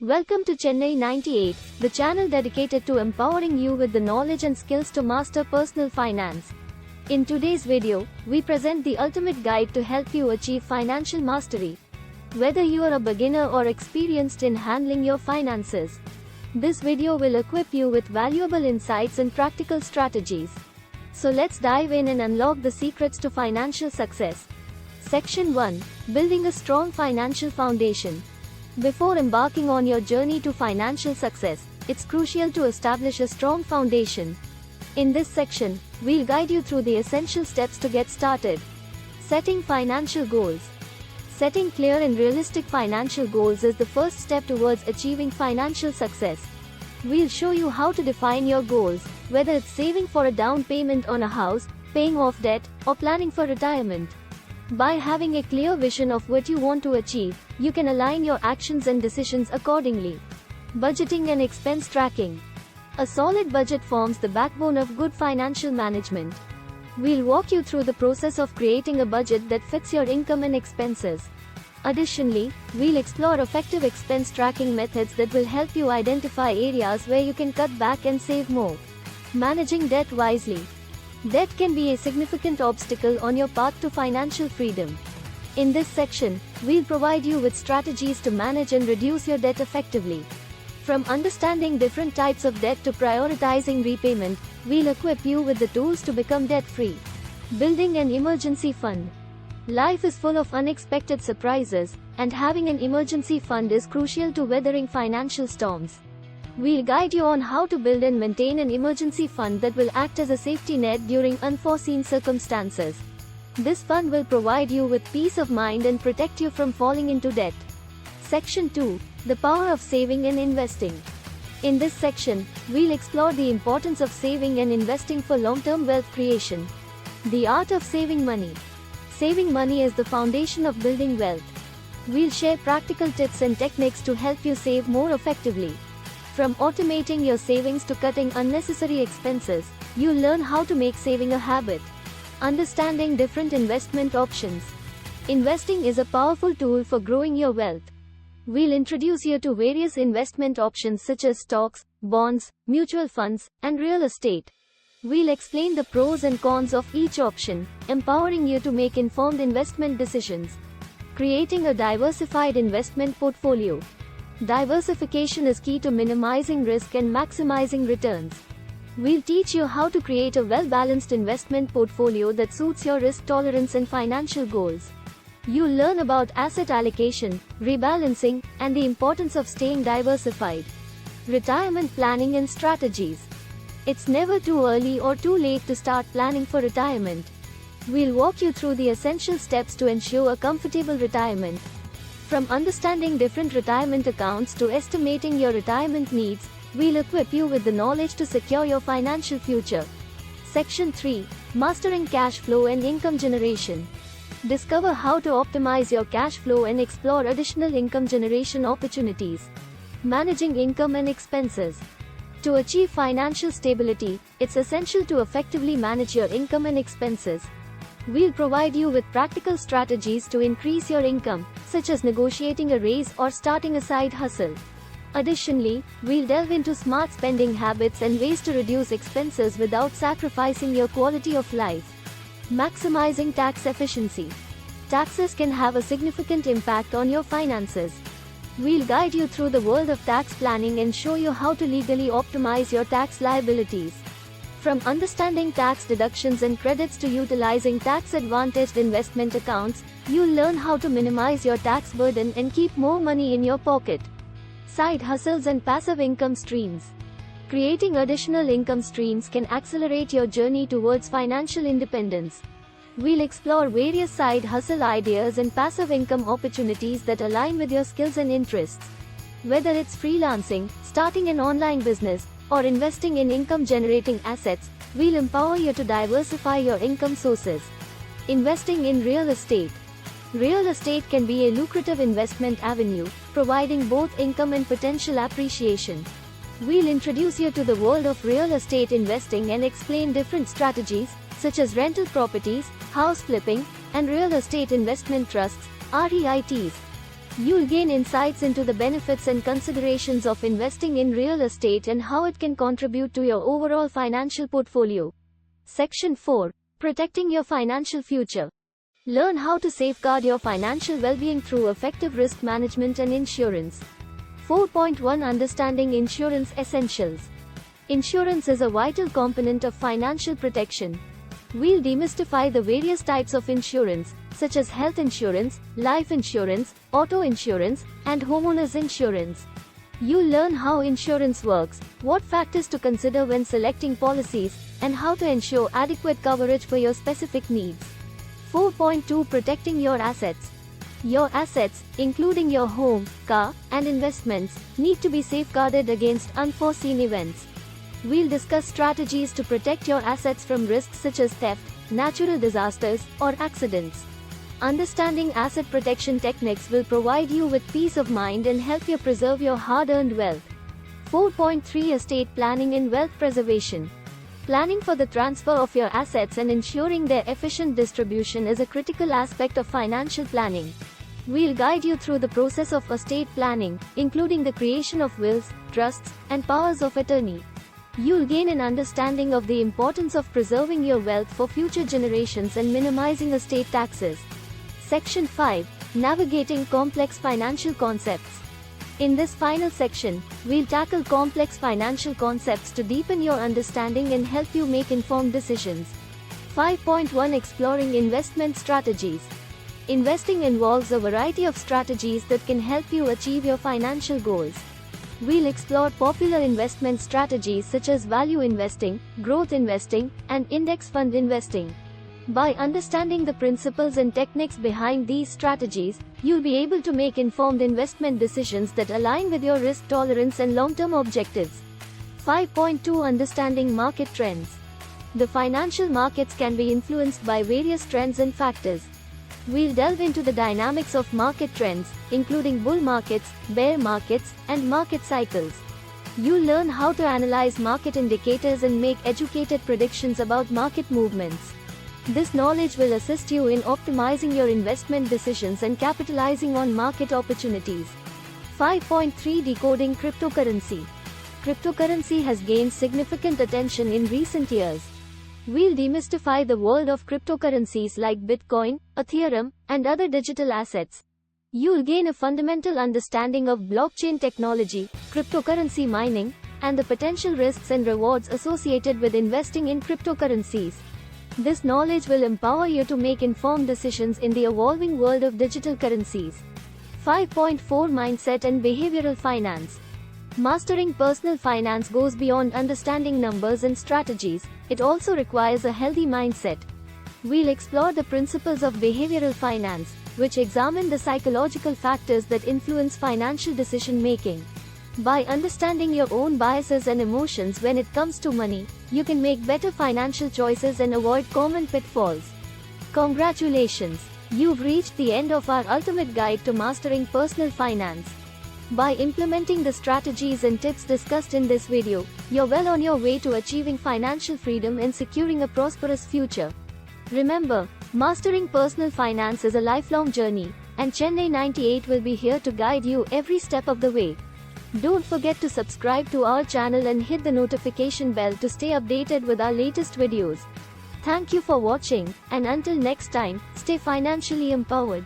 Welcome to Chennai 98, the channel dedicated to empowering you with the knowledge and skills to master personal finance. In today's video, we present the ultimate guide to help you achieve financial mastery. Whether you are a beginner or experienced in handling your finances, this video will equip you with valuable insights and practical strategies. So let's dive in and unlock the secrets to financial success. Section 1. Building a strong financial foundation. Before embarking on your journey to financial success, it's crucial to establish a strong foundation. In this section, we'll guide you through the essential steps to get started. Setting financial goals. Setting clear and realistic financial goals is the first step towards achieving financial success. We'll show you how to define your goals, whether it's saving for a down payment on a house, paying off debt, or planning for retirement. By having a clear vision of what you want to achieve, you can align your actions and decisions accordingly. Budgeting and expense tracking. A solid budget forms the backbone of good financial management. We'll walk you through the process of creating a budget that fits your income and expenses. Additionally, we'll explore effective expense tracking methods that will help you identify areas where you can cut back and save more. Managing debt wisely. Debt can be a significant obstacle on your path to financial freedom. In this section, we'll provide you with strategies to manage and reduce your debt effectively. From understanding different types of debt to prioritizing repayment, we'll equip you with the tools to become debt-free. Building an emergency fund. Life is full of unexpected surprises, and having an emergency fund is crucial to weathering financial storms. We'll guide you on how to build and maintain an emergency fund that will act as a safety net during unforeseen circumstances. This fund will provide you with peace of mind and protect you from falling into debt. Section 2. The power of saving and investing. In this section, we'll explore the importance of saving and investing for long-term wealth creation. The art of saving money. Saving money is the foundation of building wealth. We'll share practical tips and techniques to help you save more effectively. From automating your savings to cutting unnecessary expenses, you'll learn how to make saving a habit. Understanding different investment options. Investing is a powerful tool for growing your wealth. We'll introduce you to various investment options such as stocks, bonds, mutual funds, and real estate. We'll explain the pros and cons of each option, empowering you to make informed investment decisions. Creating a diversified investment portfolio. Diversification is key to minimizing risk and maximizing returns. We'll teach you how to create a well-balanced investment portfolio that suits your risk tolerance and financial goals. You'll learn about asset allocation, rebalancing, and the importance of staying diversified. Retirement planning and strategies. It's never too early or too late to start planning for retirement. We'll walk you through the essential steps to ensure a comfortable retirement. From understanding different retirement accounts to estimating your retirement needs, we'll equip you with the knowledge to secure your financial future. Section 3. Mastering cash flow and income generation. Discover how to optimize your cash flow and explore additional income generation opportunities. Managing income and expenses. To achieve financial stability, it's essential to effectively manage your income and expenses. We'll provide you with practical strategies to increase your income, such as negotiating a raise or starting a side hustle. Additionally, we'll delve into smart spending habits and ways to reduce expenses without sacrificing your quality of life. Maximizing tax efficiency. Taxes can have a significant impact on your finances. We'll guide you through the world of tax planning and show you how to legally optimize your tax liabilities. From understanding tax deductions and credits to utilizing tax-advantaged investment accounts, you'll learn how to minimize your tax burden and keep more money in your pocket. Side hustles and passive income streams. Creating additional income streams can accelerate your journey towards financial independence. We'll explore various side hustle ideas and passive income opportunities that align with your skills and interests. Whether it's freelancing, starting an online business, or investing in income-generating assets, we'll empower you to diversify your income sources. Investing in real estate. Real estate can be a lucrative investment avenue, providing both income and potential appreciation. We'll introduce you to the world of real estate investing and explain different strategies, such as rental properties, house flipping, and real estate investment trusts, REITs. You'll gain insights into the benefits and considerations of investing in real estate and how it can contribute to your overall financial portfolio. Section 4. Protecting your financial future. Learn how to safeguard your financial well-being through effective risk management and insurance. 4.1 Understanding Insurance Essentials. Insurance is a vital component of financial protection. We'll demystify the various types of insurance, such as health insurance, life insurance, auto insurance, and homeowners insurance. You'll learn how insurance works, what factors to consider when selecting policies, and how to ensure adequate coverage for your specific needs. 4.2 Protecting your assets. Your assets, including your home, car, and investments, need to be safeguarded against unforeseen events. We'll discuss strategies to protect your assets from risks such as theft, natural disasters, or accidents. Understanding asset protection techniques will provide you with peace of mind and help you preserve your hard-earned wealth. 4.3 Estate Planning and Wealth Preservation. Planning for the transfer of your assets and ensuring their efficient distribution is a critical aspect of financial planning. We'll guide you through the process of estate planning, including the creation of wills, trusts, and powers of attorney. You'll gain an understanding of the importance of preserving your wealth for future generations and minimizing estate taxes. Section 5. Navigating complex financial concepts. In this final section, we'll tackle complex financial concepts to deepen your understanding and help you make informed decisions. 5.1 Exploring investment strategies. Investing involves a variety of strategies that can help you achieve your financial goals. We'll explore popular investment strategies such as value investing, growth investing, and index fund investing. By understanding the principles and techniques behind these strategies, you'll be able to make informed investment decisions that align with your risk tolerance and long-term objectives. 5.2 Understanding market trends. The financial markets can be influenced by various trends and factors. We'll delve into the dynamics of market trends, including bull markets, bear markets, and market cycles. You'll learn how to analyze market indicators and make educated predictions about market movements. This knowledge will assist you in optimizing your investment decisions and capitalizing on market opportunities. 5.3 Decoding cryptocurrency. Cryptocurrency has gained significant attention in recent years. We'll demystify the world of cryptocurrencies like Bitcoin, Ethereum, and other digital assets. You'll gain a fundamental understanding of blockchain technology, cryptocurrency mining, and the potential risks and rewards associated with investing in cryptocurrencies. This knowledge will empower you to make informed decisions in the evolving world of digital currencies. 5.4 Mindset and Behavioral Finance. Mastering personal finance goes beyond understanding numbers and strategies, it also requires a healthy mindset. We'll explore the principles of behavioral finance, which examine the psychological factors that influence financial decision-making. By understanding your own biases and emotions when it comes to money, you can make better financial choices and avoid common pitfalls. Congratulations! You've reached the end of our ultimate guide to mastering personal finance. By implementing the strategies and tips discussed in this video, you're well on your way to achieving financial freedom and securing a prosperous future. Remember, mastering personal finance is a lifelong journey, and Chennai 98 will be here to guide you every step of the way. Don't forget to subscribe to our channel and hit the notification bell to stay updated with our latest videos. Thank you for watching, and until next time, stay financially empowered.